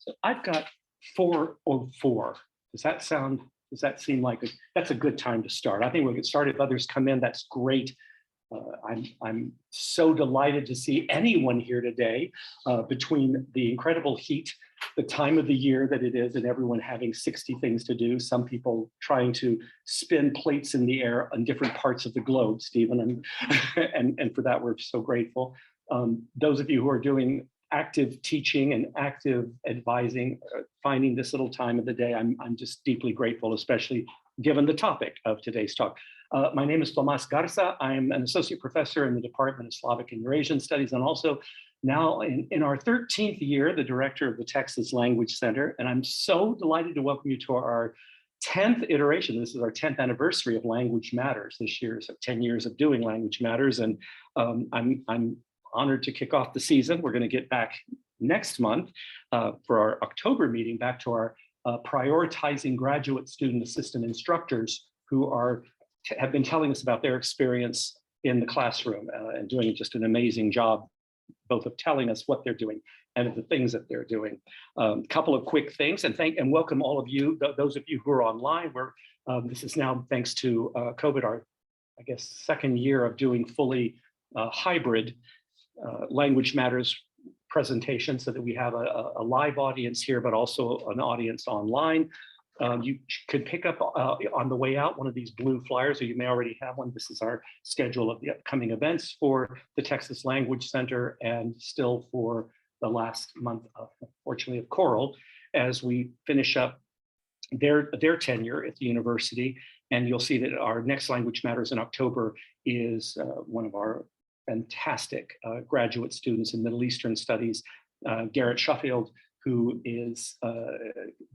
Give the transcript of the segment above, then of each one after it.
So I've got 4:04. Does that seem like that's a good time to start? I think we'll get started. If others come in, that's great. I'm so delighted to see anyone here today between the incredible heat, the time of the year that it is, and everyone having 60 things to do. Some people trying to spin plates in the air on different parts of the globe, Stephen, and for that we're so grateful. Those of you who are doing active teaching and active advising, finding this little time of the day, I'm just deeply grateful, especially given the topic of today's talk. My name is Garza. I'm an associate professor in the Department of Slavic and Eurasian Studies, and also now in our 13th year, the director of the Texas Language Center. And I'm so delighted to welcome you to our 10th iteration. This is our 10th anniversary of Language Matters this year, so 10 years of doing Language Matters. And I'm honored to kick off the season. We're going to get back next month for our October meeting, back to our prioritizing graduate student assistant instructors who have been telling us about their experience in the classroom and doing just an amazing job, both of telling us what they're doing and of the things that they're doing. A couple of quick things, and welcome all of you, those of you who are online. This is now, thanks to COVID, our, I guess, second year of doing fully hybrid Language Matters presentation, so that we have a live audience here, but also an audience online. You could pick up on the way out one of these blue flyers, or you may already have one. This is our schedule of the upcoming events for the Texas Language Center, and still for the last month, unfortunately, of Coral, as we finish up their tenure at the university. And you'll see that our next Language Matters in October is one of our fantastic graduate students in Middle Eastern Studies, Garrett Shuffield, who is,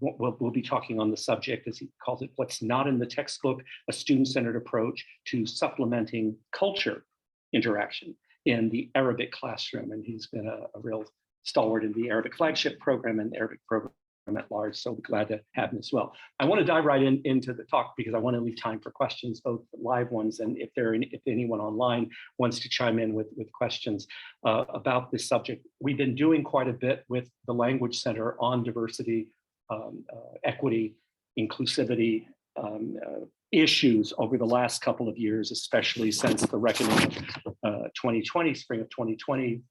we'll be talking on the subject, as he calls it, what's not in the textbook, a student-centered approach to supplementing culture interaction in the Arabic classroom. And he's been a real stalwart in the Arabic flagship program and the Arabic program at large, so we're glad to have him as well. I want to dive right into the talk because I want to leave time for questions, both live ones and if anyone online wants to chime in with questions about this subject. We've been doing quite a bit with the Language Center on diversity, equity, inclusivity issues over the last couple of years, especially since the reckoning of 2020, spring of 2020.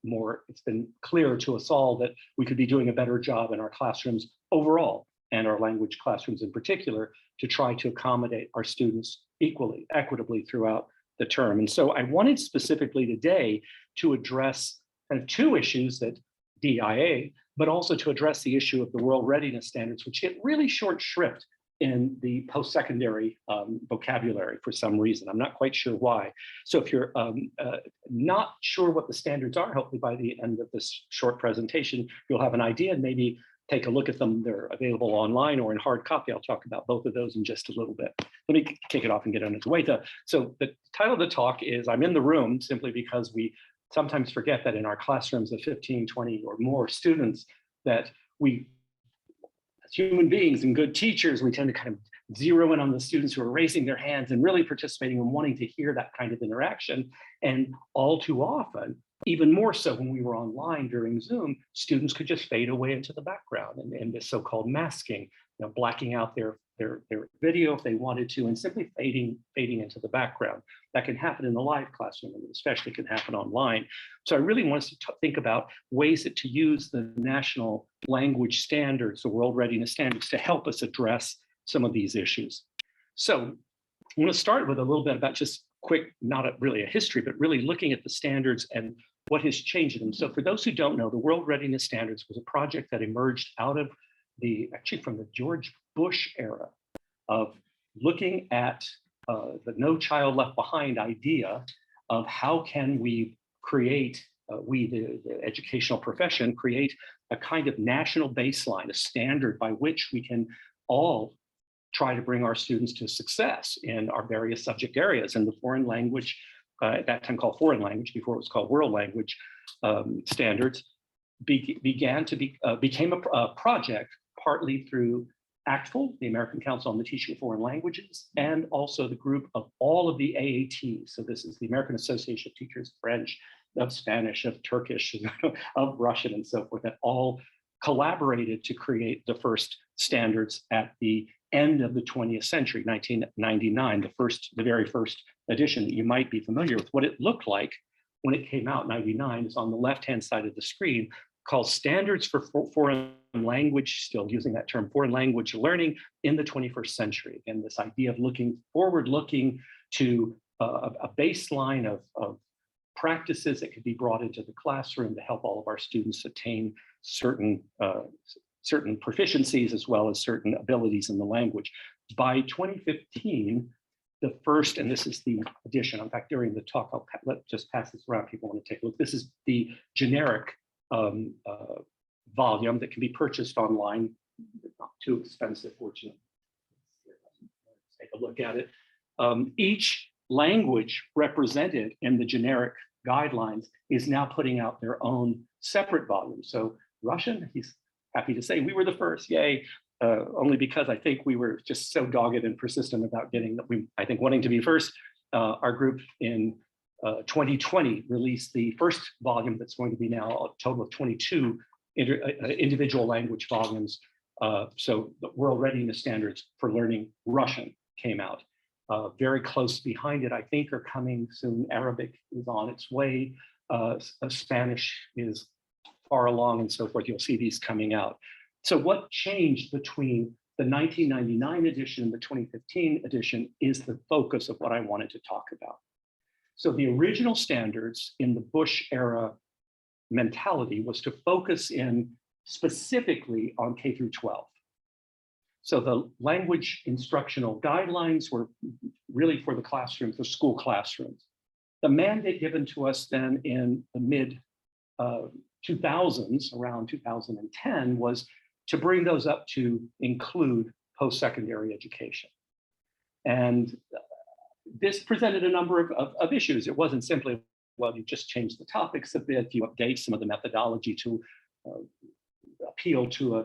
It's been clear to us all that we could be doing a better job in our classrooms overall, and our language classrooms in particular, to try to accommodate our students equitably throughout the term. And so I wanted specifically today to address kind of two issues that DEAI, but also to address the issue of the World-Readiness Standards, which get really short shrift in the post-secondary vocabulary for some reason. I'm not quite sure why. So if you're not sure what the standards are, hopefully by the end of this short presentation, you'll have an idea and maybe take a look at them. They're available online or in hard copy. I'll talk about both of those in just a little bit. Let me kick it off and get on its way. So the title of the talk is I'm in the room, simply because we sometimes forget that in our classrooms of 15, 20 or more students, that we, as human beings and good teachers, we tend to kind of zero in on the students who are raising their hands and really participating and wanting to hear that kind of interaction. And all too often, even more so when we were online during Zoom, students could just fade away into the background, and this so-called masking, blacking out their video if they wanted to, and simply fading into the background. That can happen in the live classroom, and especially can happen online. So I really want us to think about ways to use the national language standards, the World-Readiness Standards, to help us address some of these issues. So I'm going to start with a little bit about just quick, not really a history, but really looking at the standards and what has changed in them. So for those who don't know, the World-Readiness Standards was a project that emerged out of actually from the George Bush era of looking at the No Child Left Behind idea of how can we create, the educational profession, create a kind of national baseline, a standard by which we can all try to bring our students to success in our various subject areas. And the foreign language, at that time called foreign language, before it was called world language standards, became a project partly through ACTFL, the American Council on the Teaching of Foreign Languages, and also the group of all of the AATs. So this is the American Association of Teachers of French, of Spanish, of Turkish, of Russian, and so forth, that all collaborated to create the first standards at the end of the 20th century, 1999, the very first edition that you might be familiar with. What it looked like when it came out, 99, is on the left-hand side of the screen, called Standards for Foreign Language, still using that term, foreign language learning in the 21st century. And this idea of forward-looking to a baseline of practices that could be brought into the classroom to help all of our students attain certain proficiencies as well as certain abilities in the language. By 2015, the first, and this is the edition, in fact, during the talk, I'll just pass this around, people want to take a look. This is the generic volume that can be purchased online. It's not too expensive, fortunately. Let's take a look at it. Each language represented in the generic guidelines is now putting out their own separate volume. So Russian, he's happy to say we were the first, yay. Only because I think we were just so dogged and persistent about wanting to be first. Our group in 2020 released the first volume that's going to be now a total of 22 individual language volumes. So the World-Readiness Standards for Learning Russian came out. Very close behind it, I think, are coming soon. Arabic is on its way. Spanish is far along and so forth. You'll see these coming out. So what changed between the 1999 edition and the 2015 edition is the focus of what I wanted to talk about. So the original standards in the Bush era mentality was to focus in specifically on K through 12. So the language instructional guidelines were really for the classroom, for school classrooms. The mandate given to us then in the mid 2000s, around 2010, was to bring those up to include post-secondary education. And this presented a number of issues. It wasn't simply, well, you just changed the topics a bit, you update some of the methodology to appeal to a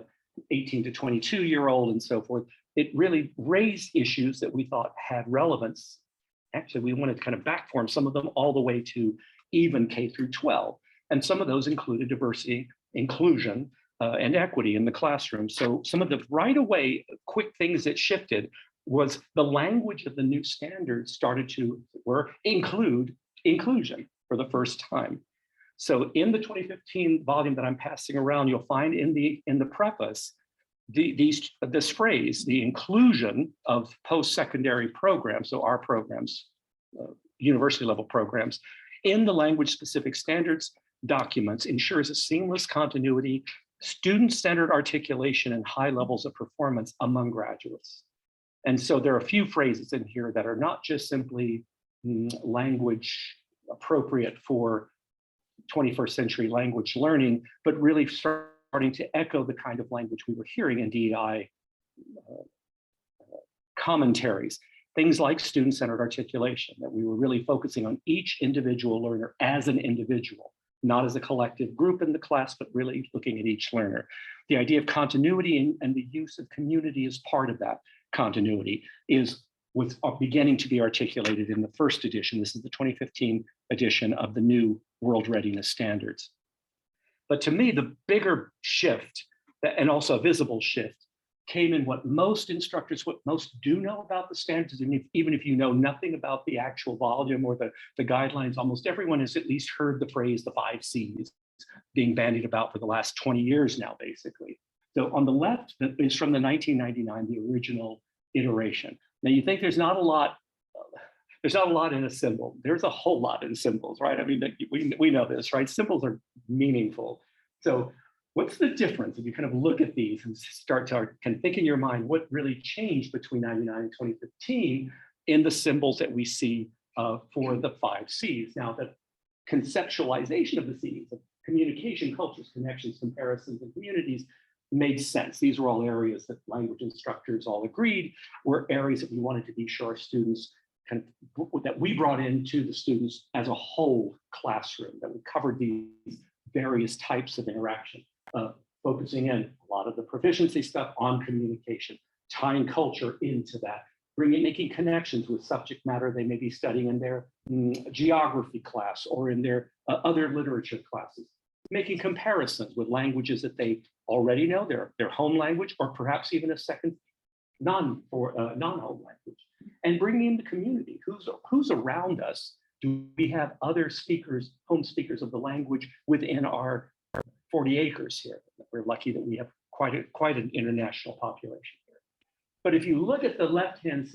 18 to 22-year-old and so forth. It really raised issues that we thought had relevance. Actually, we wanted to kind of backform some of them all the way to even K through 12. And some of those included diversity, inclusion, and equity in the classroom. So some of the right away quick things that shifted was the language of the new standards started to include inclusion for the first time. So in the 2015 volume that I'm passing around, you'll find in the preface this phrase, the inclusion of post-secondary programs, so our programs, university level programs, in the language-specific standards documents ensures a seamless continuity, student-centered articulation, and high levels of performance among graduates. And so there are a few phrases in here that are not just simply language appropriate for 21st century language learning, but really starting to echo the kind of language we were hearing in DEI commentaries. Things like student-centered articulation, that we were really focusing on each individual learner as an individual, not as a collective group in the class, but really looking at each learner. The idea of continuity and the use of community as part of that continuity was beginning to be articulated in the first edition. This is the 2015 edition of the new World Readiness Standards. But to me, the bigger shift, and also a visible shift, came in what most instructors, what most do know about the standards, and even if you know nothing about the actual volume or the guidelines, almost everyone has at least heard the phrase, the 5 C's, being bandied about for the last 20 years now, basically. So on the left is from the 1999, the original iteration. Now you think there's not a lot in a symbol. There's a whole lot in symbols, right? I mean, we know this, right? Symbols are meaningful. So what's the difference if you kind of look at these and start to kind of think in your mind what really changed between 99 and 2015 in the symbols that we see for the 5 C's? Now, the conceptualization of the C's, of communication, cultures, connections, comparisons, and communities made sense. These were all areas that language instructors all agreed were areas that we wanted to be sure our students that we brought into the students as a whole classroom, that we covered these various types of interaction. Focusing in a lot of the proficiency stuff on communication, tying culture into that, making connections with subject matter they may be studying in their geography class or in their other literature classes. making comparisons with languages that they already know, their home language, or perhaps even a second non-home language, and bringing in the community. Who's around us? Do we have other speakers, home speakers of the language within our 40 acres here? We're lucky that we have quite an international population here. But if you look at the left-hand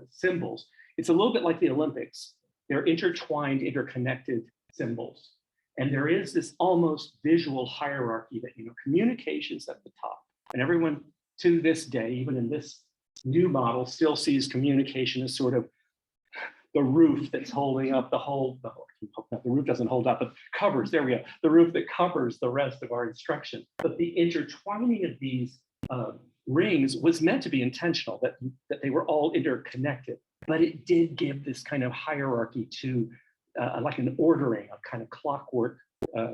symbols, it's a little bit like the Olympics. They're intertwined, interconnected symbols. And there is this almost visual hierarchy that, communication's at the top. And everyone to this day, even in this new model, still sees communication as sort of the roof that's holding up the roof doesn't hold up, but covers, there we go, the roof that covers the rest of our instruction. But the intertwining of these rings was meant to be intentional, that they were all interconnected, but it did give this kind of hierarchy to like an ordering, a kind of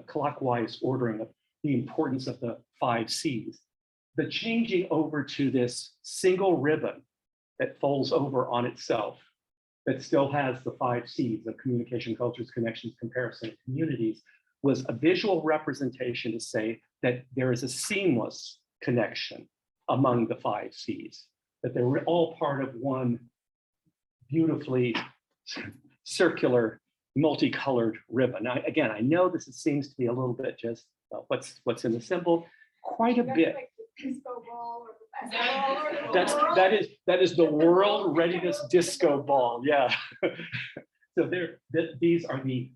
clockwise ordering of the importance of the 5 C's. The changing over to this single ribbon that folds over on itself, that still has the 5 C's of communication, cultures, connections, comparison, and communities, was a visual representation to say that there is a seamless connection among the 5 C's, that they were all part of one beautifully circular, multicolored ribbon. Now, again, I know this seems to be a little bit just what's in the symbol, quite a bit. Like the disco ball or the basketball or That is the World Readiness Disco Ball. Yeah. So these are the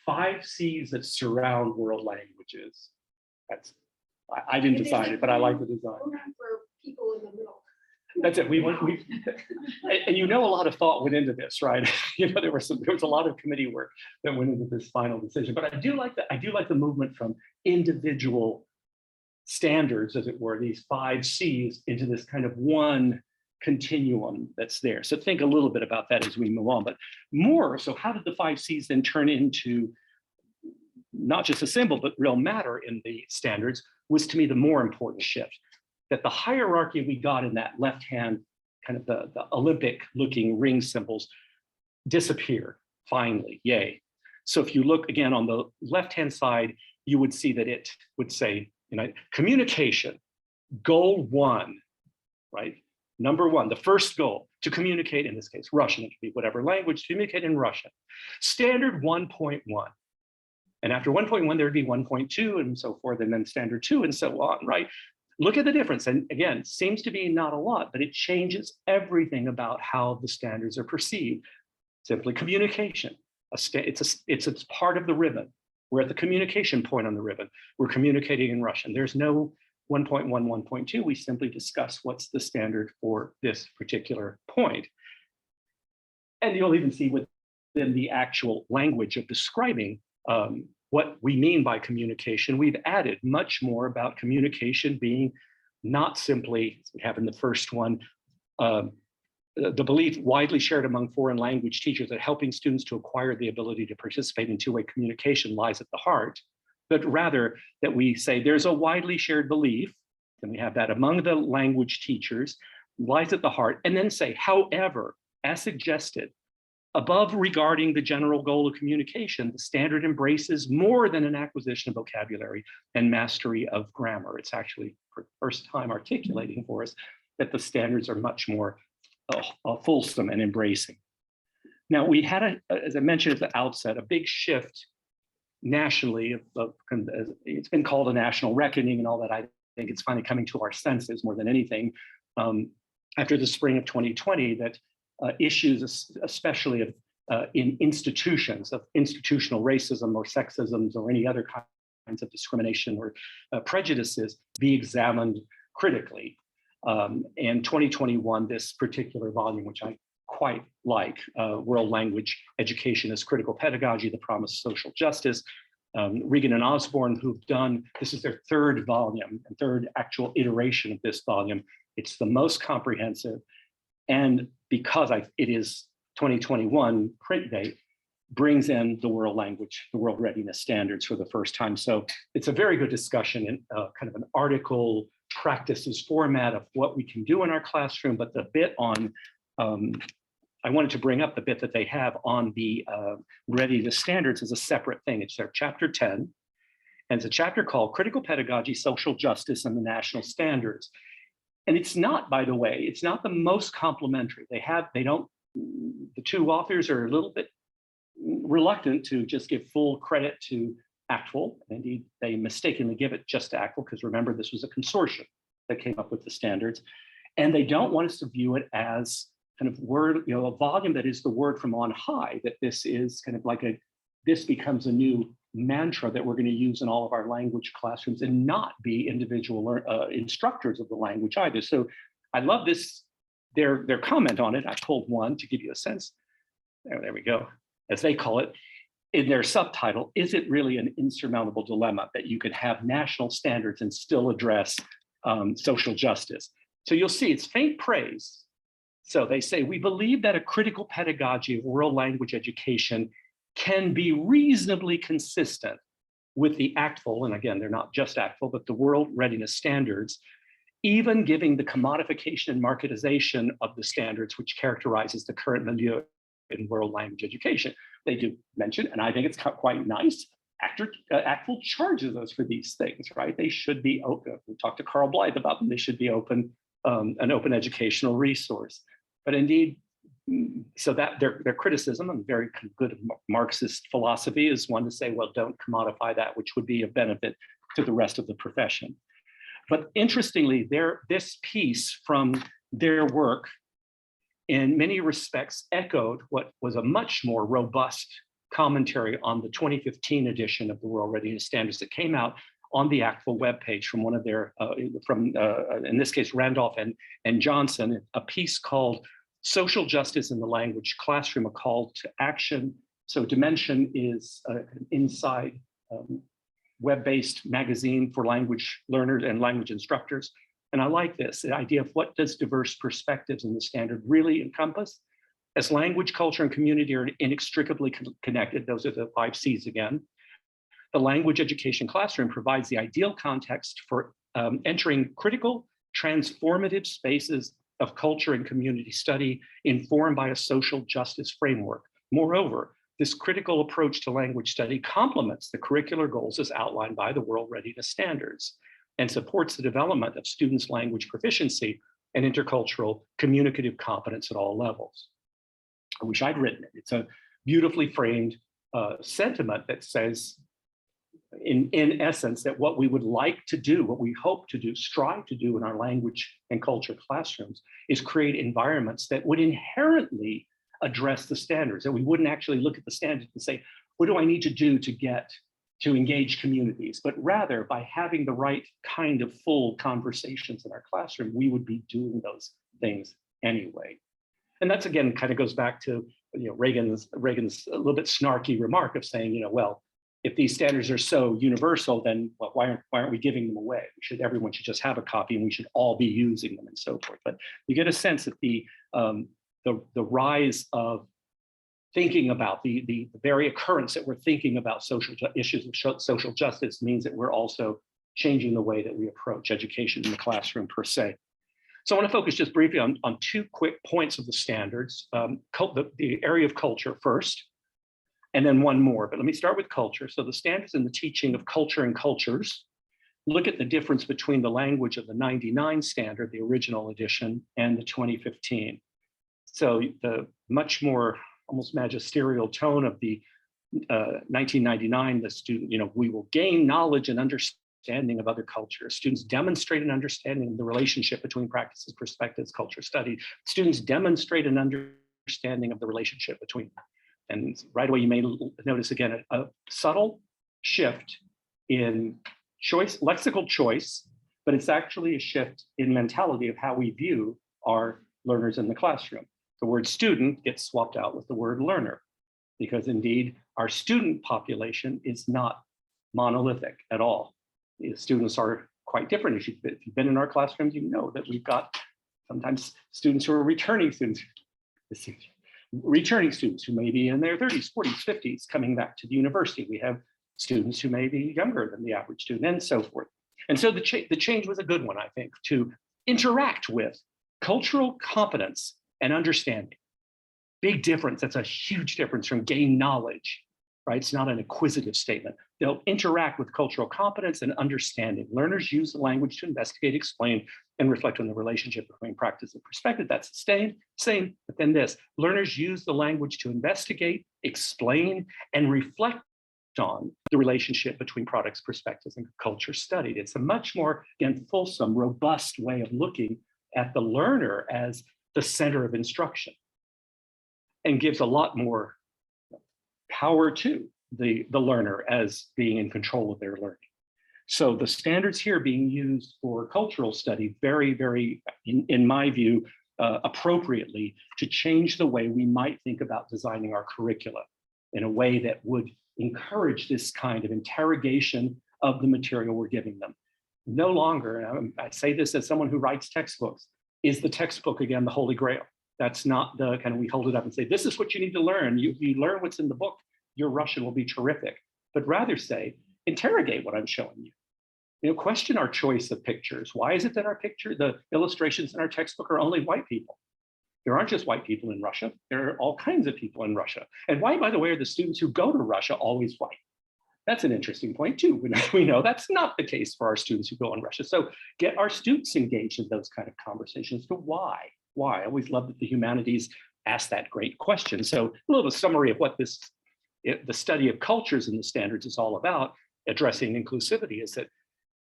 5 C's that surround world languages. I didn't design it, but I like the design. For people in the middle. That's it. And a lot of thought went into this, right? There was a lot of committee work that went into this final decision. But I do like the movement from individual standards, as it were, these 5 C's, into this kind of one continuum that's there. So think a little bit about that as we move on. But more so, how did the 5 C's then turn into not just a symbol, but real matter in the standards, was to me the more important shift. That the hierarchy we got in that left hand, kind of the Olympic looking ring symbols, disappear finally, yay. So if you look again on the left hand side, you would see that it would say, communication, goal 1, right? Number 1, the first goal, to communicate, in this case, Russian, it could be whatever language, to communicate in Russian. Standard 1.1. And after 1.1, there'd be 1.2 and so forth, and then standard 2 and so on, right? Look at the difference. And again, seems to be not a lot, but it changes everything about how the standards are perceived. Simply communication. It's part of the ribbon. We're at the communication point on the ribbon. We're communicating in Russian. There's no 1.1, 1.2. We simply discuss what's the standard for this particular point. And you'll even see within the actual language of describing what we mean by communication, we've added much more about communication being not simply, as we have in the first one, the belief widely shared among foreign language teachers that helping students to acquire the ability to participate in two-way communication lies at the heart, but rather that we say there's a widely shared belief, and we have that among the language teachers, lies at the heart, and then say, however, as suggested, above regarding the general goal of communication, the standard embraces more than an acquisition of vocabulary and mastery of grammar. It's actually for the first time articulating for us that the standards are much more fulsome and embracing. Now, we had, as I mentioned at the outset, a big shift nationally. It's been called a national reckoning and all that. I think it's finally coming to our senses more than anything after the spring of 2020 that issues, especially in institutions, of institutional racism or sexisms or any other kinds of discrimination or prejudices, be examined critically. And 2021, this particular volume, which I quite like, World Language Education as Critical Pedagogy, The Promise of Social Justice, Regan and Osborne, who've done, this is their 3rd volume and 3rd actual iteration of this volume. It's the most comprehensive. And because it is 2021 print date, brings in the world language, the World Readiness Standards for the first time. So it's a very good discussion in kind of an article practices format of what we can do in our classroom, but the bit on, I wanted to bring up the bit that they have on the Readiness Standards as a separate thing. It's their chapter 10. And it's a chapter called Critical Pedagogy, Social Justice, and the National Standards. And it's not, by the way, it's not the most complimentary. The two authors are a little bit reluctant to just give full credit to ACTFL. Indeed, they mistakenly give it just to ACTFL, because remember, this was a consortium that came up with the standards. And they don't want us to view it as kind of a volume that is the word from on high, that this is kind of like this becomes a new mantra that we're going to use in all of our language classrooms and not be individual instructors of the language either. So I love this, their comment on it. I pulled one to give you a sense. There we go, as they call it. In their subtitle, is it really an insurmountable dilemma that you could have national standards and still address social justice? So you'll see it's faint praise. So they say, we believe that a critical pedagogy of world language education can be reasonably consistent with the ACTFL, and again, they're not just ACTFL, but the World-Readiness Standards, even giving the commodification and marketization of the standards, which characterizes the current milieu in world language education. They do mention, and I think it's quite nice, ACTFL charges us for these things, right? They should be open. We talked to Carl Blythe about them. They should be open, an open educational resource. But indeed, so that their criticism, and very good Marxist philosophy, is one to say, well, don't commodify that which would be of benefit to the rest of the profession. But interestingly, this piece from their work in many respects echoed what was a much more robust commentary on the 2015 edition of the World-Readiness Standards that came out on the ACTFL webpage from one of their, in this case, Randolph and Johnson, a piece called Social Justice in the Language Classroom, a call to action. So Dimension is an inside web-based magazine for language learners and language instructors. And I like this, the idea of what does diverse perspectives in the standard really encompass? As language, culture, and community are inextricably connected, those are the 5 C's again, the language education classroom provides the ideal context for entering critical, transformative spaces of culture and community study informed by a social justice framework. Moreover, this critical approach to language study complements the curricular goals as outlined by the World-Readiness Standards and supports the development of students' language proficiency and intercultural communicative competence at all levels. I wish I'd written it. It's a beautifully framed sentiment that says, in essence, that what we would like to do, what we hope to do, strive to do in our language and culture classrooms is create environments that would inherently address the standards, that we wouldn't actually look at the standards and say, what do I need to do to engage communities? But rather, by having the right kind of full conversations in our classroom, we would be doing those things anyway. And that's, again, kind of goes back to Reagan's a little bit snarky remark of saying, well, if these standards are so universal, then why aren't we giving them away? Everyone should just have a copy, and we should all be using them, and so forth. But you get a sense that the rise of thinking about the very occurrence that we're thinking about social issues of social justice means that we're also changing the way that we approach education in the classroom per se. So I want to focus just briefly on 2 quick points of the standards, the area of culture first, and then one more. But let me start with culture. So the standards in the teaching of culture and cultures look at the difference between the language of the 99 standard, the original edition, and the 2015. So the much more almost magisterial tone of the 1999, the student, we will gain knowledge and understanding of other cultures. Students demonstrate an understanding of the relationship between practices, perspectives, culture study. Students demonstrate an understanding of the relationship between, and right away you may notice again a subtle shift in lexical choice, but it's actually a shift in mentality of how we view our learners in the classroom. The word student gets swapped out with the word learner, because indeed our student population is not monolithic at all. The students are quite different. If you've been in our classrooms, you know that we've got sometimes students who are returning students who may be in their 30s, 40s, 50s coming back to the university. We have students who may be younger than the average student, and so forth. And so the change was a good one, I think, to interact with cultural competence and understanding. Big difference. That's a huge difference from gain knowledge, right? It's not an acquisitive statement. They'll interact with cultural competence and understanding. Learners use the language to investigate, explain, and reflect on the relationship between practice and perspective. That's the same, but then this. Learners use the language to investigate, explain, and reflect on the relationship between products, perspectives, and culture studied. It's a much more, again, fulsome, robust way of looking at the learner as the center of instruction, and gives a lot more power to the learner as being in control of their learning. So the standards here being used for cultural study very, very, in my view, appropriately to change the way we might think about designing our curricula in a way that would encourage this kind of interrogation of the material we're giving them. No longer, and I say this as someone who writes textbooks, is the textbook, again, the Holy Grail. That's not the kind of, we hold it up and say, this is what you need to learn. You learn what's in the book, your Russian will be terrific. But rather say, interrogate what I'm showing you. You know, question our choice of pictures. Why is it that the illustrations in our textbook are only white people? There aren't just white people in Russia. There are all kinds of people in Russia. And why, by the way, are the students who go to Russia always white? That's an interesting point too. We know that's not the case for our students who go in Russia. So get our students engaged in those kind of conversations as to why. Why? I always love that the humanities ask that great question. So a little bit of summary of what the study of cultures in the standards is all about, addressing inclusivity, is that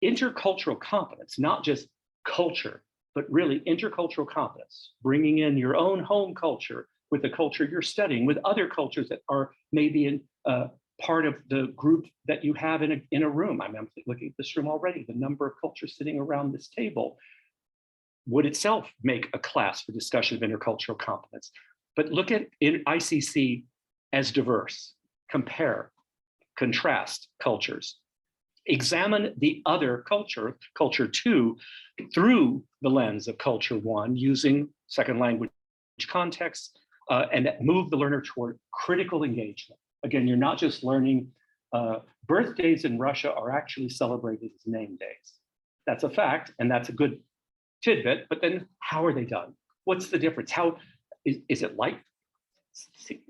intercultural competence, not just culture, but really intercultural competence, bringing in your own home culture with the culture you're studying, with other cultures that are maybe in part of the group that you have in a room. I'm looking at this room already, the number of cultures sitting around this table would itself make a class for discussion of intercultural competence. But look at ICC as diverse, compare, contrast cultures. Examine the other culture, culture two, through the lens of culture one, using second language context, and move the learner toward critical engagement. Again, you're not just learning, birthdays in Russia are actually celebrated as name days. That's a fact, and that's a good tidbit, but then how are they done? What's the difference? How is it like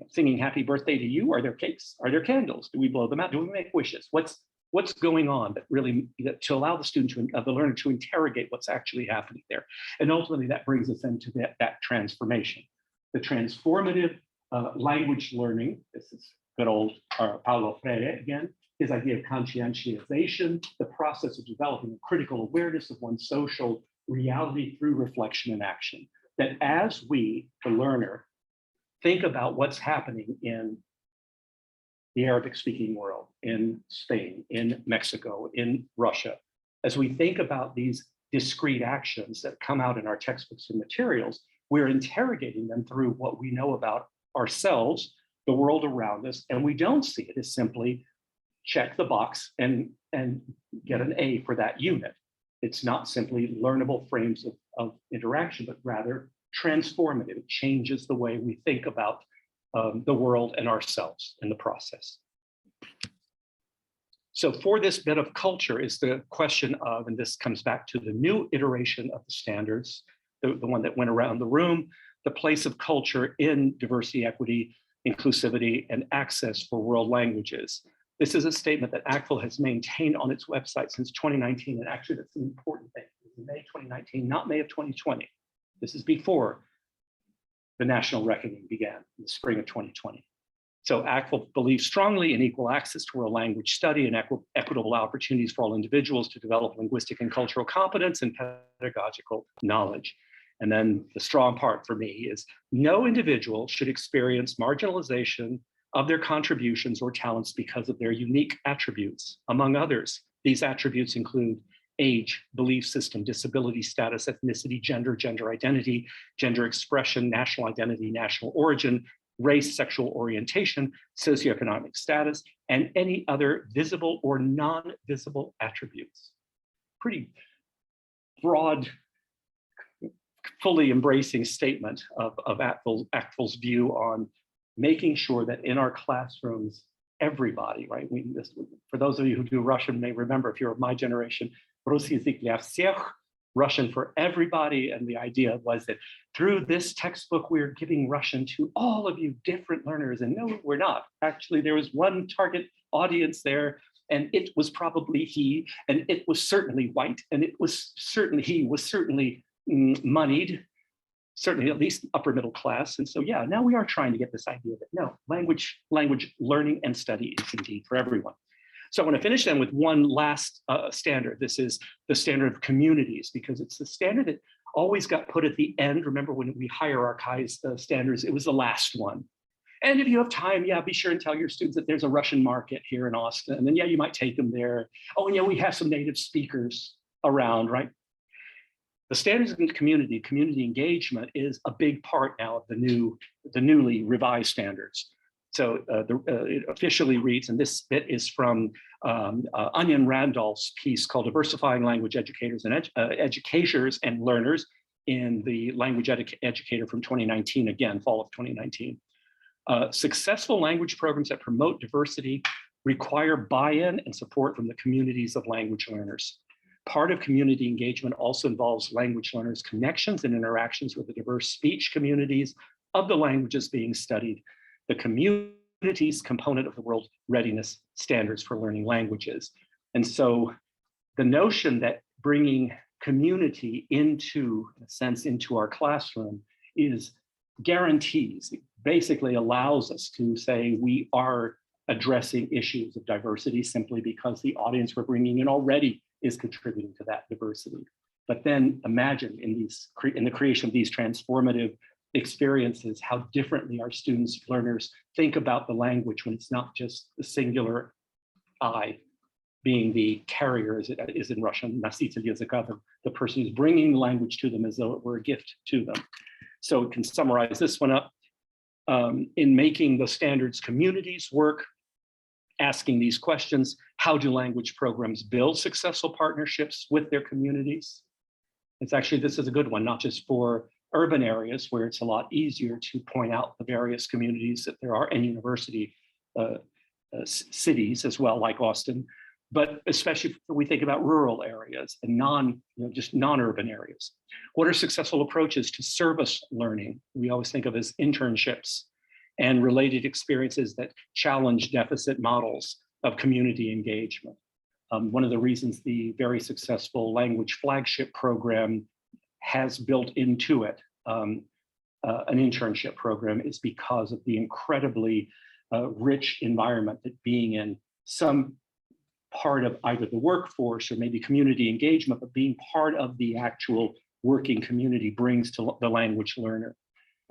singing happy birthday to you? Are there cakes? Are there candles? Do we blow them out? Do we make wishes? What's going on that really, to allow the student, the learner to interrogate what's actually happening there? And ultimately that brings us into that transformation. The transformative language learning, this is good old Paulo Freire again, his idea of conscientization, the process of developing a critical awareness of one's social reality through reflection and action. That as we, the learner, think about what's happening in the Arabic-speaking world, in Spain, in Mexico, in Russia, as we think about these discrete actions that come out in our textbooks and materials, we're interrogating them through what we know about ourselves, the world around us, and we don't see it as simply check the box and get an A for that unit. It's not simply learnable frames of interaction, but rather transformative. It changes the way we think about the world and ourselves in the process. So for this bit of culture is the question of, and this comes back to the new iteration of the standards, the one that went around the room, the place of culture in diversity, equity, inclusivity, and access for world languages. This is a statement that ACTFL has maintained on its website since 2019, and actually that's an important thing. It's May 2019, not May of 2020. This is before the national reckoning began in the spring of 2020. So ACTFL believes strongly in equal access to world language study and equitable opportunities for all individuals to develop linguistic and cultural competence and pedagogical knowledge. And then the strong part for me is no individual should experience marginalization of their contributions or talents because of their unique attributes. Among others, these attributes include age, belief system, disability status, ethnicity, gender, gender identity, gender expression, national identity, national origin, race, sexual orientation, socioeconomic status, and any other visible or non-visible attributes. Pretty broad, fully embracing statement of ACTFL's view on making sure that in our classrooms, everybody, right? For those of you who do Russian may remember, if you're of my generation, Russian for everybody. And the idea was that through this textbook, we're giving Russian to all of you different learners. And no, we're not. Actually, there was one target audience there, and it was probably he, and it was certainly white, and it was certainly, he was certainly moneyed, certainly at least upper middle class. And so, yeah, now we are trying to get this idea that no, language learning and study is indeed for everyone. So I want to finish then with one last standard. This is the standard of communities, because it's the standard that always got put at the end. Remember when we hierarchize standards, it was the last one. And if you have time, yeah, be sure and tell your students that there's a Russian market here in Austin. And yeah, you might take them there. Oh, and yeah, we have some native speakers around, right? The standards of community engagement is a big part now of the newly revised standards. So it officially reads, and this bit is from Onion Randolph's piece called Diversifying Language Educators and Learners in the Language Educator from 2019, again, fall of 2019. Successful language programs that promote diversity require buy-in and support from the communities of language learners. Part of community engagement also involves language learners' connections and interactions with the diverse speech communities of the languages being studied. The communities component of the World-Readiness Standards for learning languages. And so the notion that bringing community into, in a sense, into our classroom is guarantees, it basically allows us to say we are addressing issues of diversity simply because the audience we're bringing in already is contributing to that diversity. But then imagine in the creation of these transformative experiences, how differently our students, learners think about the language when it's not just the singular I being the carrier, as it is in Russian, nosитель языка, the person who's bringing the language to them as though it were a gift to them. So we can summarize this one up. In making the standards communities work, asking these questions, how do language programs build successful partnerships with their communities? It's actually, this is a good one, not just for urban areas where it's a lot easier to point out the various communities that there are, and university cities as well, like Austin, but especially if we think about rural areas and just non-urban areas. What are successful approaches to service learning? We always think of as internships and related experiences that challenge deficit models of community engagement. One of the reasons the very successful language flagship program has built into it an internship program is because of the incredibly rich environment that being in some part of either the workforce or maybe community engagement, but being part of the actual working community brings to the language learner.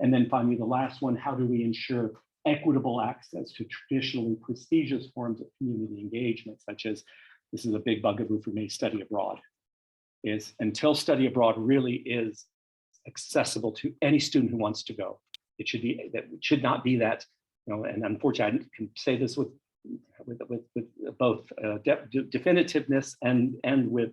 And then finally, the last one, how do we ensure equitable access to traditionally prestigious forms of community engagement, such as, this is a big bugaboo for me, study abroad. Is until study abroad really is accessible to any student who wants to go. It should not be that, and unfortunately I can say this with both definitiveness and with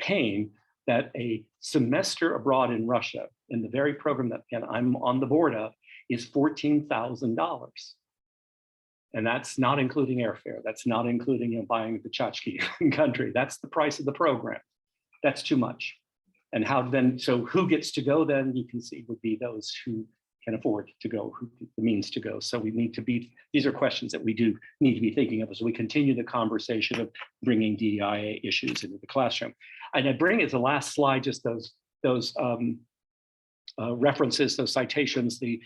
pain, that a semester abroad in Russia, in the very program that again, I'm on the board of, is $14,000. And that's not including airfare. That's not including buying the tchotchke in country. That's the price of the program. That's too much. And how then, so who gets to go then? You can see would be those who can afford to go, who the means to go. So we need to be, these are questions that we do need to be thinking of as we continue the conversation of bringing DEIA issues into the classroom. And I bring as the last slide just those references, those citations, the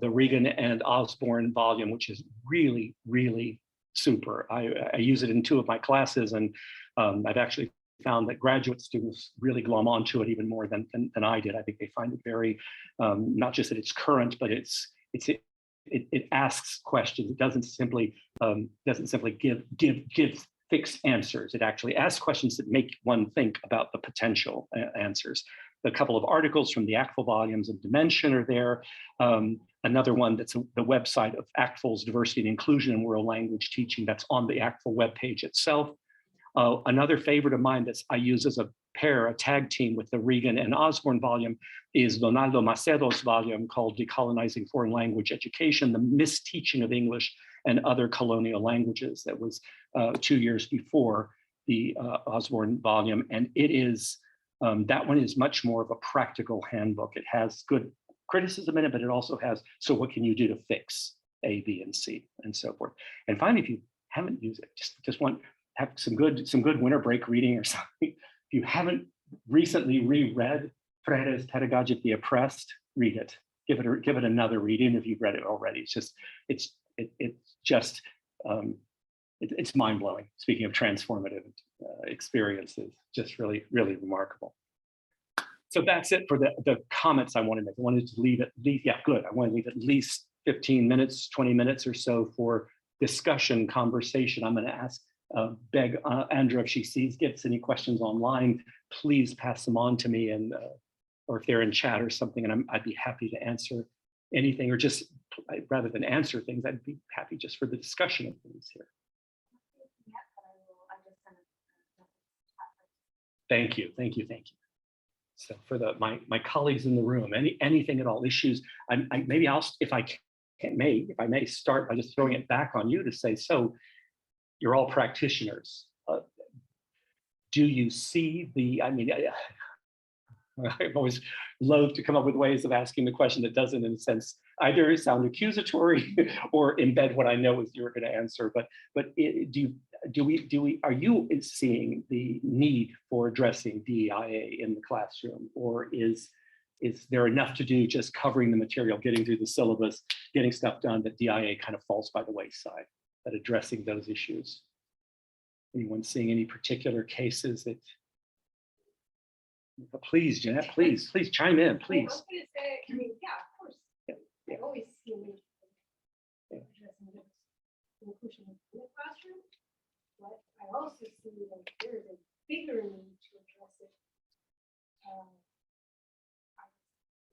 Regan and Osborne volume, which is really, really super. I use it in 2 of my classes, and I've actually found that graduate students really glom onto it even more than I did. I think they find it very, not just that it's current, but it asks questions. It doesn't simply give fixed answers. It actually asks questions that make one think about the potential answers. A couple of articles from the ACTFL volumes of Dimension are there. Another one that's the website of ACTFL's Diversity and Inclusion in World Language Teaching, that's on the ACTFL webpage itself. Another favorite of mine that I use as a tag team with the Regan and Osborne volume is Donaldo Macedo's volume called Decolonizing Foreign Language Education, the Misteaching of English and Other Colonial Languages. That was 2 years before the Osborne volume. And it is That one is much more of a practical handbook. It has good criticism in it, but it also has, so what can you do to fix A, B, and C, and so forth. And finally, if you haven't used it, just have some good winter break reading or something. If you haven't recently reread Freire's Pedagogy of the Oppressed, read it. Give it another read, even if you've read it already. It's mind-blowing. Speaking of transformative experiences, just really, really remarkable. So that's it for the comments I wanted to make. I wanted to leave at least, yeah, good. I want to leave at least 15 minutes, 20 minutes or so for discussion, conversation. I'm going to beg Andrea if she gets any questions online, please pass them on to me, and or if they're in chat or something, and I'd be happy to answer anything, or just rather than answer things, I'd be happy just for the discussion of things here. Thank you. So for my colleagues in the room, anything at all, issues, maybe if I may start by just throwing it back on you to say, so you're all practitioners. Do you see I'm always loath to come up with ways of asking the question that doesn't, in a sense, either sound accusatory or embed what I know is you're going to answer. But are you seeing the need for addressing DEIA in the classroom, or is there enough to do just covering the material, getting through the syllabus, getting stuff done, that DEIA kind of falls by the wayside, that addressing those issues? Anyone seeing any particular cases that? Please, Jeanette, please chime in, please. Well, I was going to say, yeah, of course. I always see addressing inclusion in the classroom, but I also see that there is a bigger need to address it.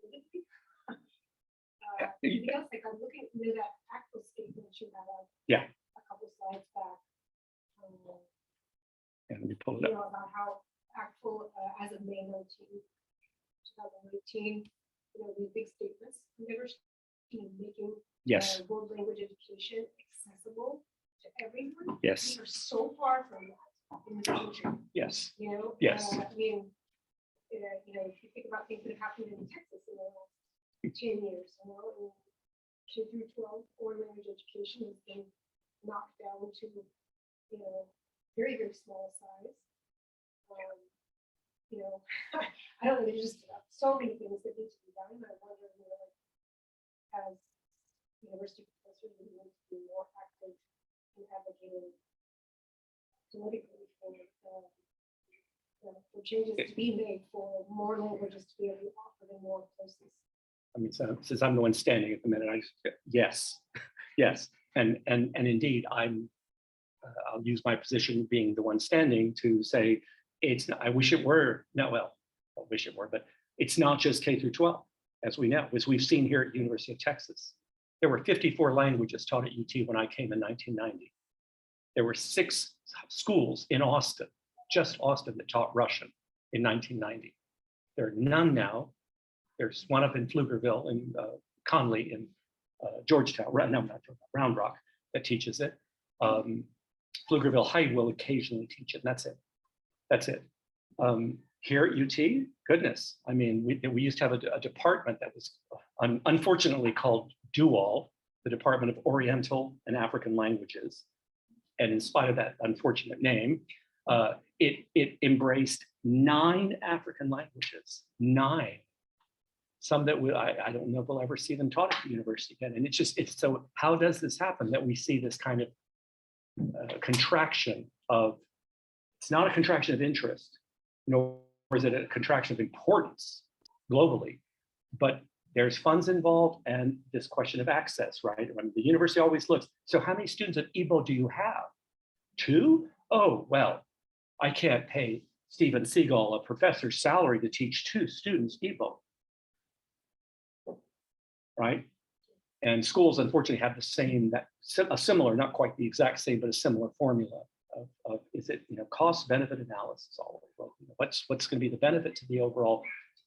Anything else? Like I'm looking at that actual statement you had a couple slides back. Let me pull it up. About how ACTFL as of May 19, 2018, these big statements, making world language education accessible to everyone. Yes. We are so far from that in this country. Yes. Yes. If you think about things that have happened in Texas in the last 10 years, K through 12 foreign language education has been knocked down to, very, very small size. I don't know, there's just so many things that need to be done. I wonder, as university professors, we need to be more active in advocating politically for changes to be made, for more languages to be able to be offered in more places. So since I'm the one standing at the minute, yes, and indeed, I'll use my position being the one standing to say, I wish it were, but it's not just K through 12, as we know, as we've seen here at University of Texas. There were 54 languages taught at UT when I came in 1990. There were 6 schools in Austin, just Austin, that taught Russian in 1990. There are none now. There's one up in Pflugerville and Conley in Georgetown, not Round Rock, that teaches it. Pflugerville High will occasionally teach it, and that's it. Here at UT, goodness, we used to have a department that was unfortunately called DUAL, the Department of Oriental and African Languages. And in spite of that unfortunate name, it embraced 9 African languages, 9. Some that I don't know if we'll ever see them taught at the university again. And it's so, how does this happen that we see this kind of contraction of, it's not a contraction of interest, nor is it a contraction of importance globally, but there's funds involved and this question of access, right? The university always looks, so how many students at Igbo do you have? 2? Oh, well, I can't pay Steven Seagal, a professor's salary, to teach 2 students Igbo, right? And schools, unfortunately, have the same, a similar, not quite the exact same, but a similar formula of is it, cost benefit analysis all the way. What's going to be the benefit to the overall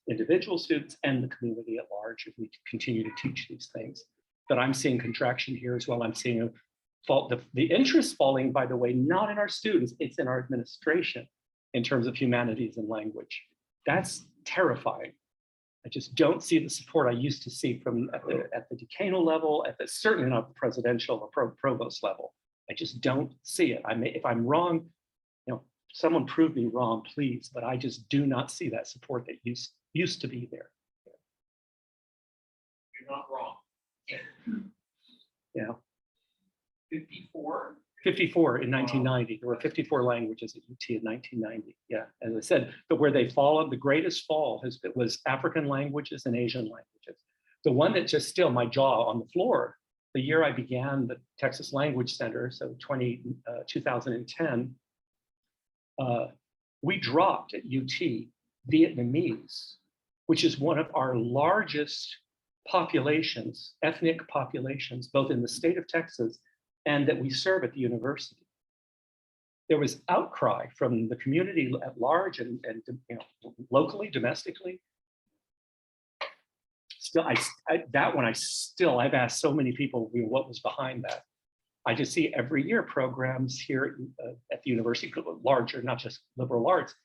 individual students and the community at large if we continue to teach these things? But I'm seeing contraction here as well. I'm seeing the interest falling, by the way, not in our students, it's in our administration in terms of humanities and language. That's terrifying. I just don't see the support I used to see from at the decanal level, certainly not the presidential or provost level. I just don't see it. If I'm wrong, someone prove me wrong, please. But I just do not see that support that used to be there. You're not wrong. Yeah. 54. 54 in 1990. There were 54 languages at UT in 1990. Yeah, as I said, but where they followed, the greatest fall was African languages and Asian languages. The one that just still, my jaw on the floor, the year I began the Texas Language Center, so 2010, we dropped at UT Vietnamese, which is one of our largest populations, ethnic populations, both in the state of Texas and that we serve at the university. There was outcry from the community at large and locally, domestically. Still, I've asked so many people what was behind that. I just see every year programs here at the university, larger, not just liberal arts,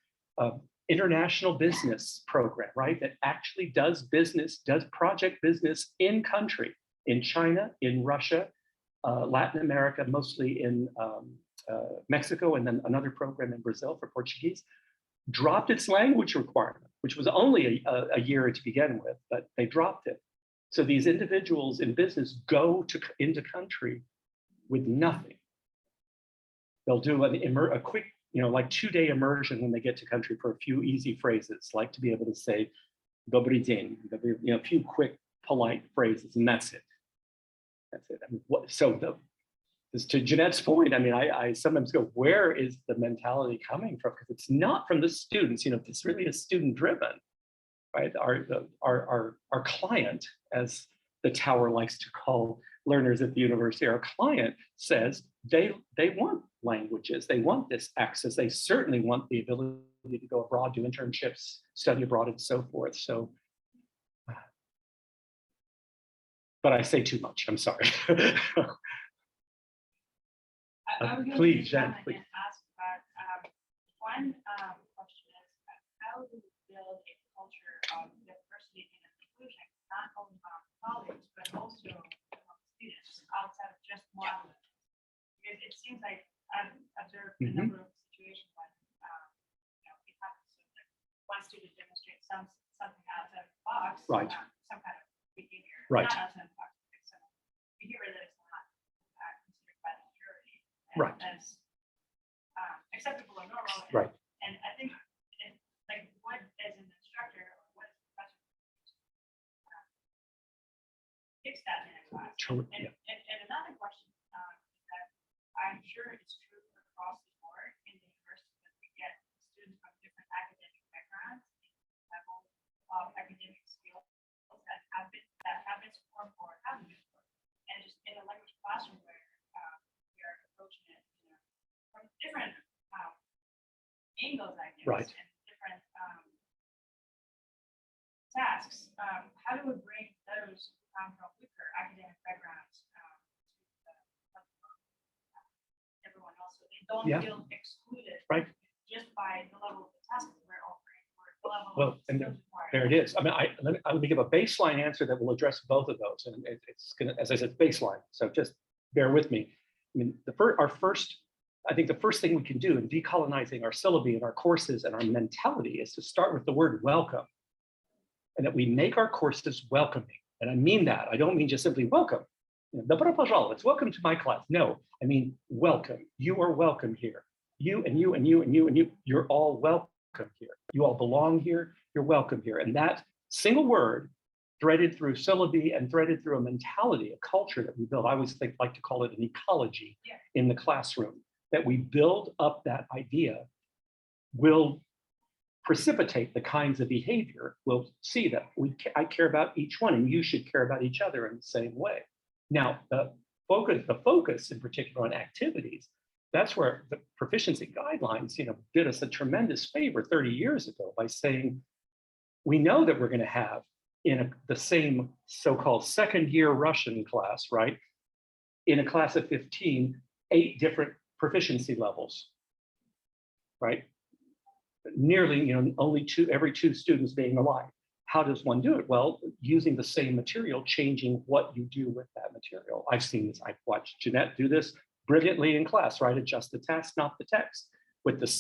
international business program, right? That actually does business, does project business in country, in China, in Russia, Latin America, mostly in Mexico, and then another program in Brazil for Portuguese, dropped its language requirement, which was only a year to begin with, but they dropped it. So these individuals in business go into country with nothing. They'll do a quick, like 2-day immersion when they get to country for a few easy phrases, like to be able to say, "Dobry dzień," a few quick, polite phrases, and that's it. That's it. I mean, to Jeanette's point, I mean, I sometimes go, where is the mentality coming from? Because it's not from the students. This really is student-driven, right? Our client, as the tower likes to call learners at the university, our client says they want languages, they want this access, they certainly want the ability to go abroad, do internships, study abroad, and so forth. So. But I say too much, I'm sorry. Please, Jen, please. Ask about, one question is, how do we build a culture of diversity and inclusion, not only among colleagues, but also among students outside of just one? Because it seems like I've observed a number of situations when it happens so that one student demonstrates something outside of the box, right? Some kind of behavior, right? Not outside of the box, but some behavior that is not considered by the majority right as acceptable or normal. Right. And I think, like, what as an instructor, or what as a professor, fix that in a class. True. And another question that I'm sure it's true across the board in the university, that we get students from different academic backgrounds, level of academic skills that have been supported or haven't been supported. And just in a language classroom where we are approaching it from different angles, I guess, right, and different tasks. How do we bring those who come from weaker academic backgrounds to everyone else, so they don't feel excluded, right, just by the level of the task that we're offering, or the level well, of and there it is. I mean, let me give a baseline answer that will address both of those, and it's gonna, as I said, baseline. So just bear with me. I mean, I think the first thing we can do in decolonizing our syllabi and our courses and our mentality is to start with the word welcome, and that we make our courses welcoming. And I mean that. I don't mean just simply welcome. Добро пожаловать, welcome to my class. No, I mean welcome. You are welcome here. You and you and you and you and you. You're all welcome here. You all belong here. You're welcome here. And that single word, threaded through syllabi and threaded through a mentality, a culture that we build. I always like to call it an ecology in the classroom. That we build up that idea will precipitate the kinds of behavior. We'll see that I care about each one, and you should care about each other in the same way. Now, the focus in particular on activities, that's where the proficiency guidelines, did us a tremendous favor 30 years ago by saying, we know that we're going to have in the same so-called second-year Russian class, right? In a class of 15, 8 different proficiency levels, right? nearly, only every two students being alike. How does one do it? Well, using the same material, changing what you do with that material. I've seen this, I've watched Jeanette do this brilliantly in class, right? Adjust the task, not the text. With the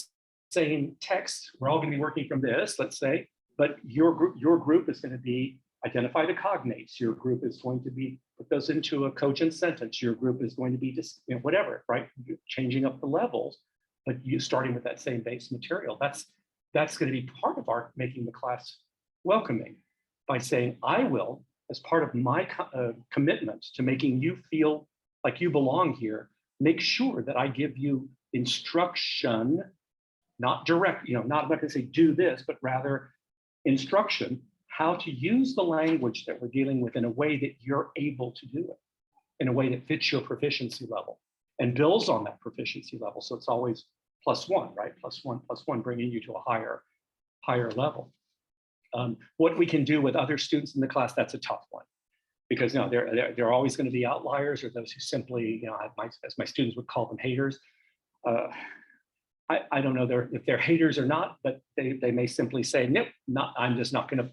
same text, we're all gonna be working from this, let's say, but your group is gonna be identify the cognates. Your group is going to be put those into a cogent sentence. Your group is going to be just, whatever, right? You're changing up the levels, but you starting with that same base material. That's gonna be part of our making the class welcoming by saying, I will, as part of my commitment to making you feel like you belong here, make sure that I give you instruction, not direct, not, I'm not gonna say do this, but rather instruction, how to use the language that we're dealing with in a way that you're able to do it, in a way that fits your proficiency level and builds on that proficiency level. So it's always +1, right? +1, bringing you to a higher level. What we can do with other students in the class, that's a tough one, because there are always going to be outliers, or those who simply, as my students would call them, haters. I don't know if they're haters or not, but they may simply say, nope, I'm just not going to,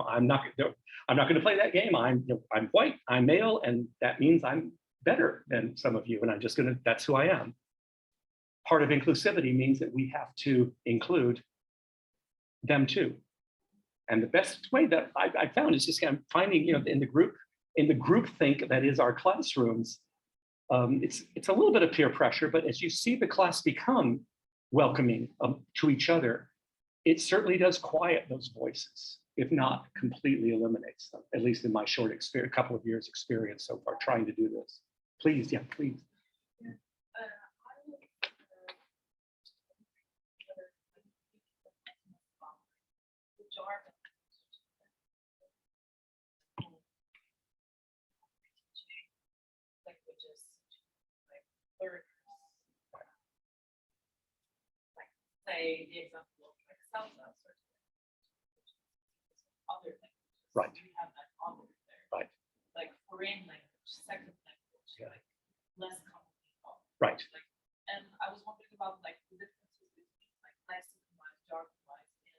I'm not going to play that game. I'm white, I'm male, and that means I'm better than some of you, and I'm just going to, that's who I am. Part of inclusivity means that we have to include them too. And the best way that I found is just kind of finding, in the group think that is our classrooms, it's a little bit of peer pressure, but as you see the class become welcoming to each other, it certainly does quiet those voices, if not completely eliminates them, at least in my short experience, couple of years experience so far trying to do this. Please, yeah, please. Say the example of like salsa or other languages. Right. We have that other there. Right. Like foreign language, second language, Yeah. like less commonly taught. Right. Like, and I was wondering about like the differences between like classicalized, jargonized in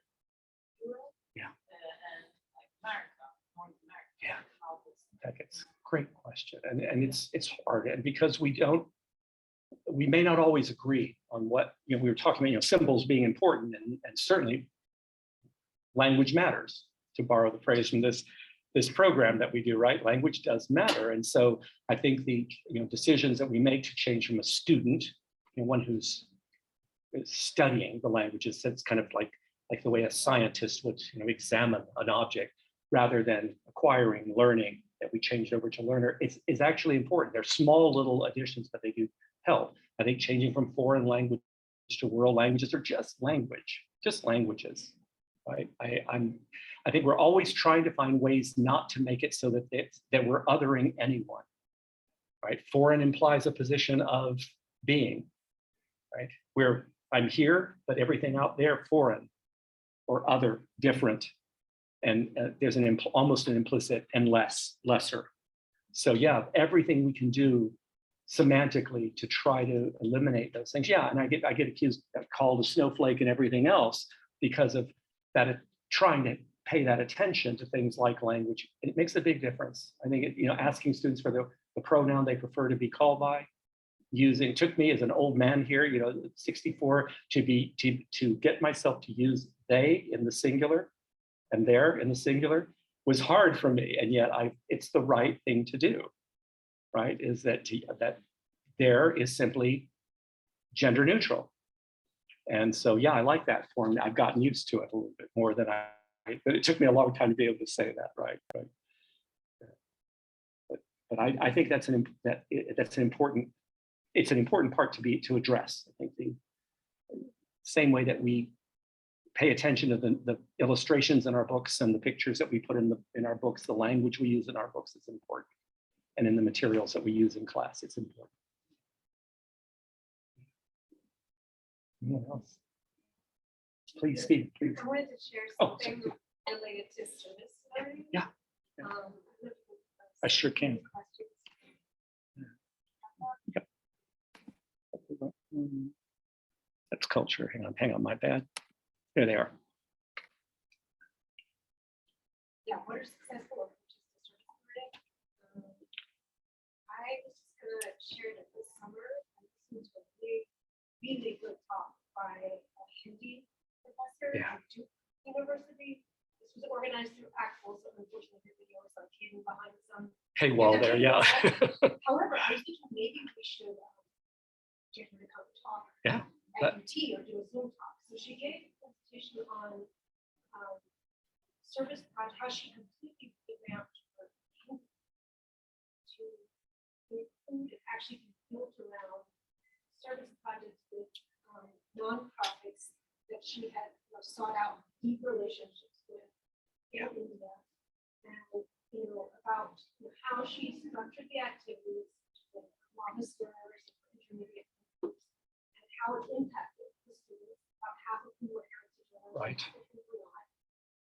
Europe. Yeah. And like America, North America. Yeah. How this That's a great question, and it's hard, and because we may not always agree on what, we were talking about, symbols being important, and certainly language matters, to borrow the phrase from this program that we do, right? Language does matter. And so I think the decisions that we make to change from a student, one who's studying the languages, that's kind of like the way a scientist would examine an object, rather than acquiring, learning, that we changed over to learner, is actually important. They're small little additions, but they do help. I think changing from foreign language to world languages, or just languages, right? I think we're always trying to find ways not to make it so that we're othering anyone, right? Foreign implies a position of being, right? Where I'm here, but everything out there foreign or other, different. And there's almost an implicit and lesser. So yeah, everything we can do semantically to try to eliminate those things. Yeah, and I get called a snowflake and everything else because of that, trying to pay that attention to things like language. It makes a big difference. I think asking students for the pronoun they prefer to be called by, took me as an old man here, 64, to get myself to use they in the singular and there in the singular was hard for me, and yet it's the right thing to do, right? Is that there is simply gender neutral. And so, yeah, I like that form. I've gotten used to it a little bit more but it took me a long time to be able to say that, right? But I think that's an important part to address. I think the same way that we pay attention to the illustrations in our books and the pictures that we put in our books, the language we use in our books is important. And in the materials that we use in class, it's important. Anyone else? Please speak, please. I wanted to share Oh, something related to service learning. Yeah. I sure can. Yep. That's culture. Hang on, my bad. Here they are. Yeah, what are successful approaches to service learning? I was just gonna share that this summer, I listened to a really good talk by a Hindi professor Yeah. at Duke University. This was organized through Equitable, so unfortunately the video is like hidden behind some. Paywall there, yeah. However, I was thinking maybe we should get her to come talk Yeah, at UT or do a Zoom talk. So she gave a presentation on service project, how she completely revamped her to include and actually be built around service projects with nonprofits that she had sought out deep relationships with in India, and about how she structured the activities with officers and intermediate groups, and how it impacted the students, about half of whom were heritage learners, Right. half of whom were not,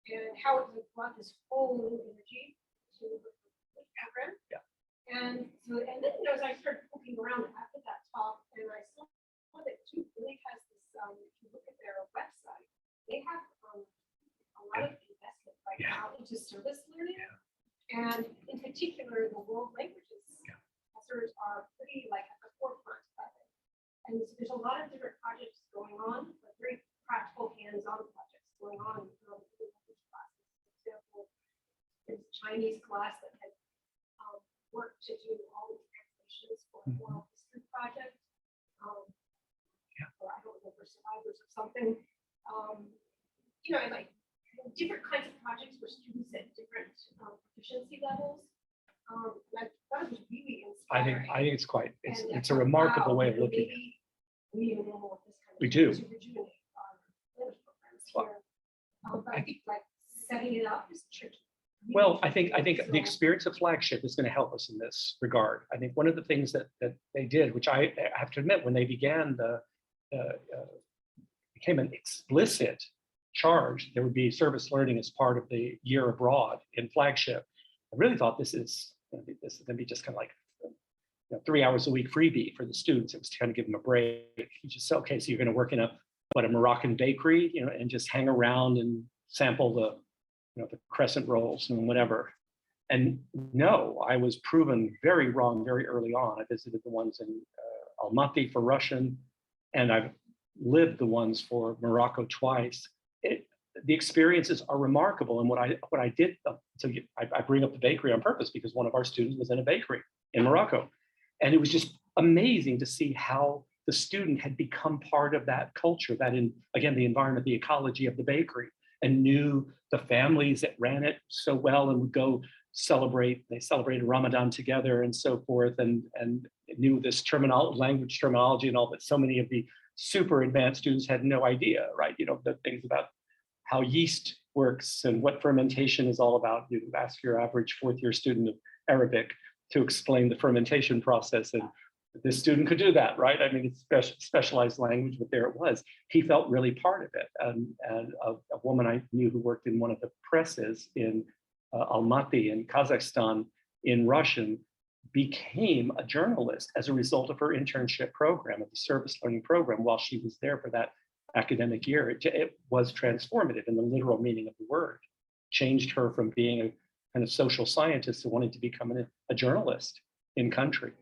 and how it brought this whole new energy to the program. Yeah. And so, and then as I started poking around after that talk, and I saw that Duke really has this. If you look at their website, they have a lot of investment right now into service learning, and in particular, the world languages professors are pretty like at the forefront of it. And so there's a lot of different projects going on, but very practical, hands-on projects going on in the language classes. For example, there's a Chinese class that had worked to do all the translations for a oral history project. Or I don't know, for survivors or something. Like different kinds of projects where students at different proficiency levels. I thought it was really inspiring. I think it's quite, And it's I a thought, remarkable wow, way of looking at it. maybe we need a little more of this kind of We do. to rejuvenate our language programs Well, here. But I think like setting it up is tricky. Well, I think the So- experience of Flagship is going to help us in this regard. I think one of the things that they did, which I have to admit, when they began became an explicit charge, there would be service learning as part of the year abroad in Flagship. I really thought this is going to be just kind of like 3 hours a week freebie for the students. It was trying to give them a break. You just say, okay, so you're going to work in a Moroccan bakery, and just hang around and sample the crescent rolls and whatever. And no, I was proven very wrong very early on. I visited the ones in Almaty for Russian, and I've lived the ones for Morocco twice. The experiences are remarkable. And what I did, I bring up the bakery on purpose because one of our students was in a bakery in Morocco. And it was just amazing to see how the student had become part of that culture, again, the environment, the ecology of the bakery, and knew the families that ran it so well and would go celebrate. They celebrated Ramadan together and so forth, and knew this language terminology and all, but so many of the super advanced students had no idea, right? The things about how yeast works and what fermentation is all about. You ask your average fourth-year student of Arabic to explain the fermentation process, and this student could do that, right? I mean, it's specialized language, but there it was. He felt really part of it. And a woman I knew who worked in one of the presses in Almaty in Kazakhstan in Russian became a journalist as a result of her internship program, of the service learning program, while she was there for that academic year. It was transformative in the literal meaning of the word. Changed her from being a kind of social scientist to wanting to become a journalist in country.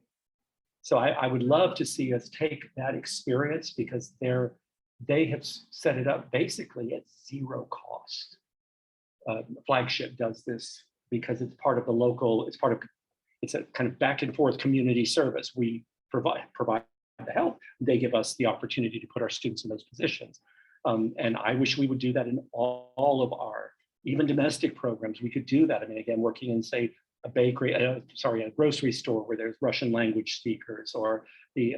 So I would love to see us take that experience, because they have set it up basically at zero cost. Flagship does this because it's part of the local, it's a kind of back and forth community service. We provide the help. They give us the opportunity to put our students in those positions. And I wish we would do that in all of our, even domestic programs. We could do that. I mean, again, working in, say, a bakery, a grocery store where there's Russian language speakers, or the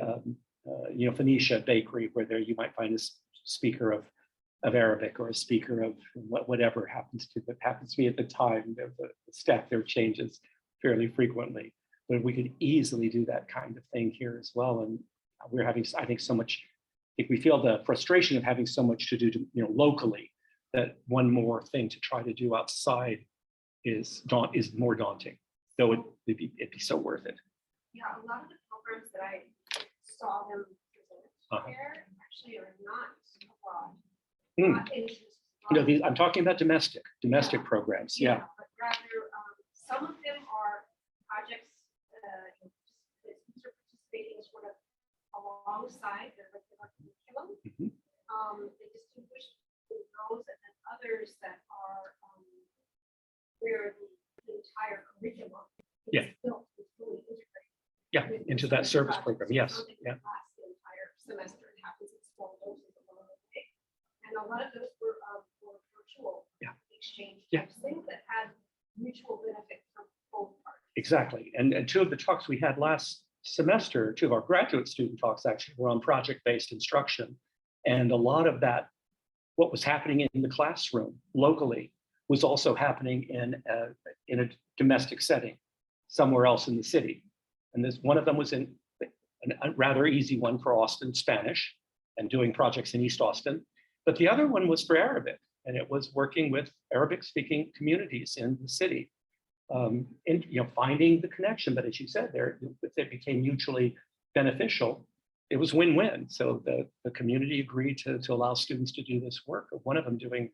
Phoenicia bakery where you might find a speaker of Arabic, or a speaker of whatever happens to be at the time. The staff there changes fairly frequently, but we could easily do that kind of thing here as well. And we're having, I think, so much. I think we feel the frustration of having so much to do locally, that one more thing to try to do outside is more daunting, though it'd be so worth it. Yeah, a lot of the programs that I saw them present there actually are not abroad. Hmm. not into. You know, I'm talking about domestic programs. Yeah. But rather, some of them are projects, that students are participating sort of alongside their regular curriculum. Mhm. They distinguish between those and then others that are, where the entire curriculum Yeah. is built, is fully integrated. Yeah, with into the that service project. program. So Yes. something Yeah. that lasts the entire semester and happens in small doses along the way. And a lot of those were virtual Yeah. exchange Yeah. types, things that had mutual benefit for both parties. Exactly. And two of the talks we had last semester, two of our graduate student talks actually were on project-based instruction. And a lot of that, what was happening in the classroom locally was also happening in a domestic setting somewhere else in the city. And this one of them was in a rather easy one for Austin, Spanish, and doing projects in East Austin. But the other one was for Arabic, and it was working with Arabic-speaking communities in the city. And finding the connection. But as you said, it became mutually beneficial. It was win-win. So the community agreed to allow students to do this work. One of them doing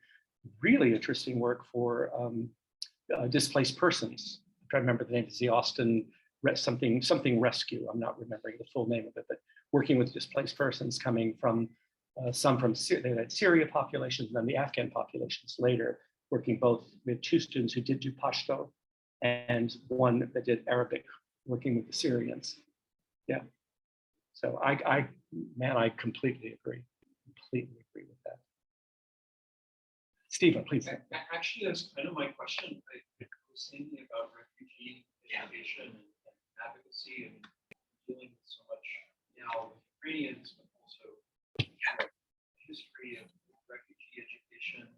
really interesting work for displaced persons. I'm trying to remember the name. It's the Austin something rescue. I'm not remembering the full name of it, but working with displaced persons coming from some from Syria populations and then the Afghan populations later, working both with two students who did do Pashto and one that did Arabic, working with the Syrians. Yeah. So I completely agree. Completely agree with that. Stephen, please. Actually, that's kind of my question. I was thinking about refugee education and advocacy and dealing with so much now with Ukrainians, but also history of refugee education.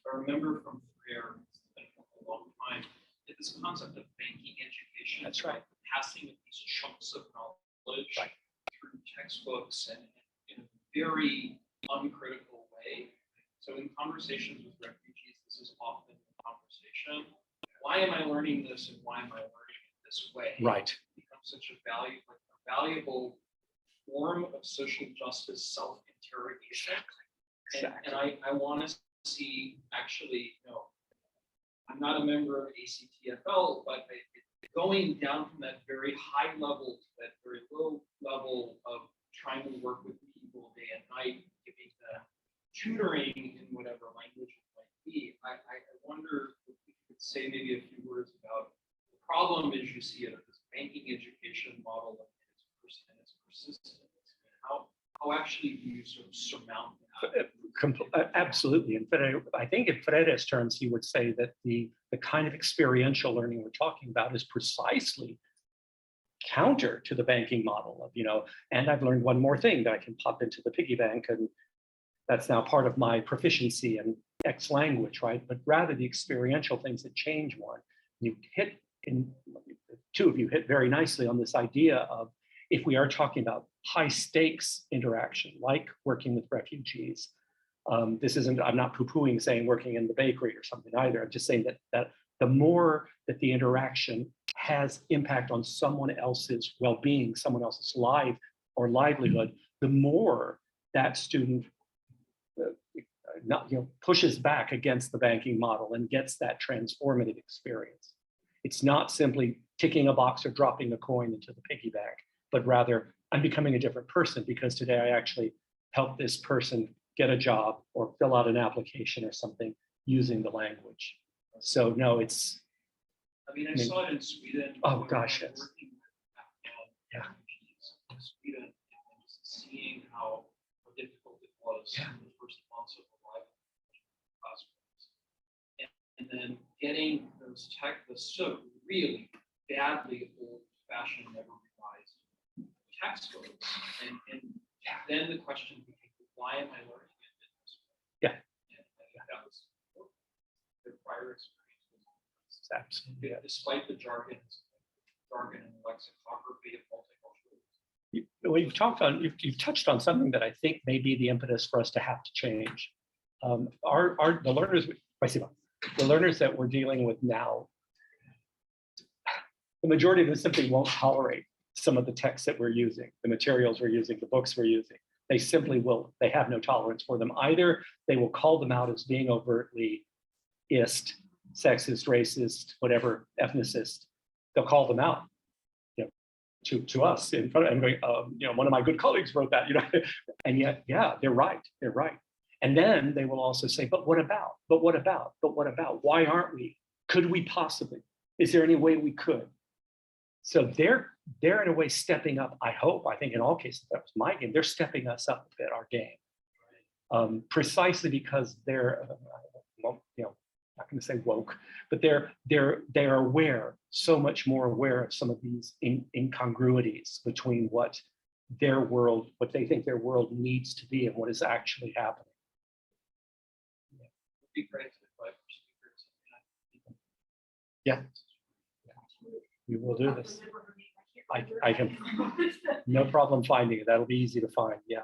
I remember from Freire, it's been a long time, this concept of banking education. That's right. Passing these chunks of knowledge through textbooks and in a very uncritical way. So in conversations with refugees, this is often the conversation. Why am I learning this and why am I learning it this way? Right. It becomes such a valuable form of social justice self-interrogation. Exactly. And I want to see actually, I'm not a member of ACTFL, but going down from that very high level to that very low level of trying to work with people day and night, giving them tutoring in whatever language it might be. I wonder if you could say maybe a few words about the problem as you see it of this banking education model and its persistence. How actually do you sort of surmount that? Absolutely. And I think in Freire's terms, he would say that the kind of experiential learning we're talking about is precisely counter to the banking model of, and I've learned one more thing that I can pop into the piggy bank, and that's now part of my proficiency in X language, right? But rather the experiential things that change one. The two of you hit very nicely on this idea of, if we are talking about high stakes interaction, like working with refugees, I'm not poo-pooing saying working in the bakery or something either. I'm just saying that the more that the interaction has impact on someone else's well-being, someone else's life or livelihood, the more that student pushes back against the banking model and gets that transformative experience. It's not simply ticking a box or dropping a coin into the piggy bank, but rather I'm becoming a different person because today I actually help this person get a job or fill out an application or something using the language. So no, I saw it in Sweden. Oh gosh, yes. Working with Afghan refugees in Sweden and just seeing how difficult it was in the first months of arrival in classrooms. And then getting those so really badly old-fashioned, never revised textbooks. And then the question became, why am I learning it in this way? Yeah. And I think that was their prior experience. Absolutely. Yeah. Despite the jargon and lexicography of multiculturalism. You've touched on something that I think may be the impetus for us to have to change. The learners that we're dealing with now, the majority of them simply won't tolerate some of the texts that we're using, the materials we're using, the books we're using. They simply will, they have no tolerance for them. Either they will call them out as being overtly ist, sexist, racist, whatever, ethnicist. They'll call them out, you know, to us in front of, and going, you know, one of my good colleagues wrote that, you know, and yet, yeah, they're right. And then they will also say, but what about? But what about? But what about? Why aren't we? Could we possibly? Is there any way we could? So they're in a way stepping up. I hope. I think in all cases that was my game. They're stepping us up a bit, our game, precisely because they're, well, you know, not going to say woke, but they're aware, so much more aware of some of these incongruities between what their world, what they think their world needs to be, and what is actually happening. Be great to invite more speakers. Yeah, we will do this. I can, no problem finding it. That'll be easy to find. Yeah.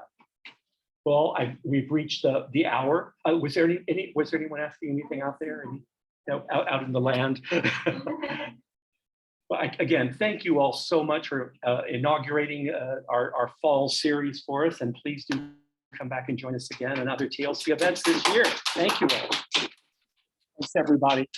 Well, we've reached the hour. Was there anyone asking anything out there? Out in the land? Well, again, thank you all so much for inaugurating our fall series for us, and please do come back and join us again in other TLC events this year. Thank you all. Thanks, everybody.